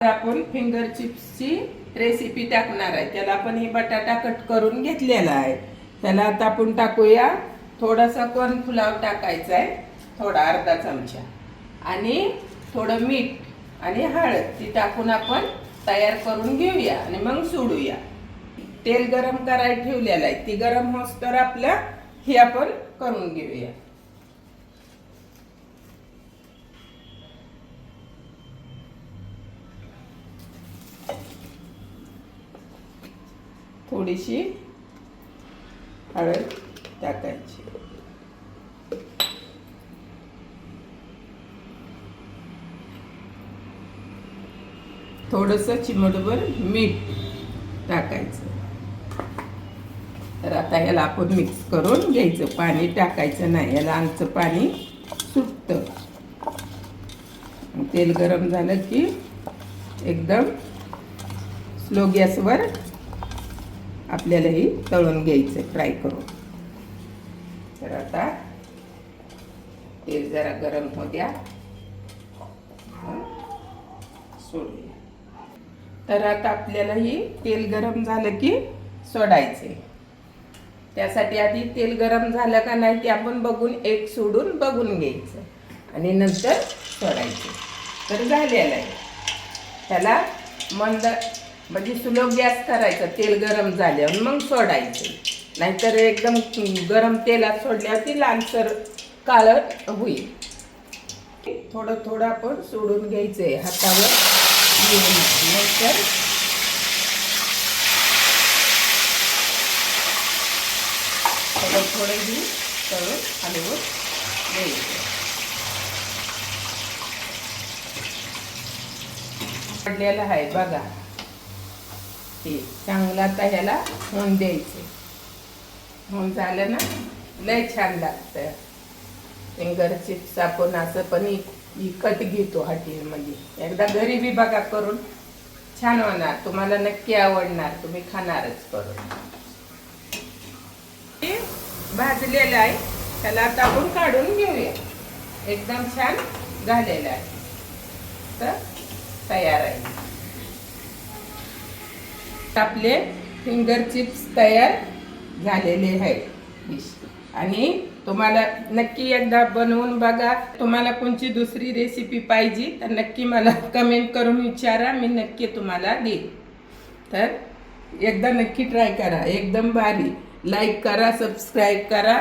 आपण फिंगर चिप्सची रेसिपी टाकणार आहे. त्याला आपण ही बटाटा कट करून घेतलेला आहे. त्याला आता आपण टाकूया थोडासा कॉर्नफ्लॉवर टाकायचा आहे, थोडा अर्धा चमचा, आणि थोडं मीठ आणि हळद ती टाकून आपण तयार करून घेऊया आणि मग सोडूया. तेल गरम करायला ठेवलेलं आहे, ती गरम होईस्तोवर आपलं हे आपण करून घेऊया. थोडीशी हळद टाकायची, थोडंसं चिमटभर मीठ टाकायचं. तर आता ह्याला आपण मिक्स करून घ्यायचं. पाणी टाकायचं नाही, याला आमचं पाणी सुटतं. तेल गरम झालं की एकदम स्लो गॅसवर आपल्याला ही तळून घ्यायचं, फ्राय करून. तर आता तेल जरा गरम होऊ द्या, सोडूया. तर आता आपल्याला ही तेल गरम झालं की सोडायचे. त्यासाठी आधी तेल गरम झालं का नाही ते आपण बघून, एक सोडून बघून घ्यायचं आणि नंतर सोडायचे. तर झालेलं आहे. त्याला मंद म्हणजे स्लो गॅस करायचा तेल गरम झाल्यावर, मग सोडायचं. नाहीतर एकदम गरम तेलात सोडल्यावर ती लालसर काळं होईल. थोडं थोडं आपण सोडून घ्यायचंय हातावर घेऊन. नंतर थोडं थोडं घेऊन तळून हलवून घ्यायचं. पडलेलं आहे बघा, हे चांगलं. आता ह्याला होऊन द्यायचं. होऊन झालं ना, लय छान लागतं. फिंगर चिप्स आपण असं पण विकत घेतो हॉटेलमध्ये. एकदा घरी बी बघा करून, छान होणार, तुम्हाला नक्की आवडणार, तुम्ही खाणारच करून. भाजलेलं आहे, त्याला आता आपण काढून घेऊया. एकदम छान झालेलं आहे, तर तयार आहे. आपले फिंगर चिप्स तयार झालेले आहेत. आणि तुम्हाला नक्की एकदा बनवून बघा. तुम्हाला कोणची दुसरी रेसिपी पाहिजे तर नक्की मला कमेंट करून विचारा, मी नक्की तुम्हाला देईन. तर एकदा नक्की ट्राय करा, एकदम भारी. लाईक करा, सबस्क्राईब करा,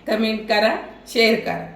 कमेंट करा, शेअर करा.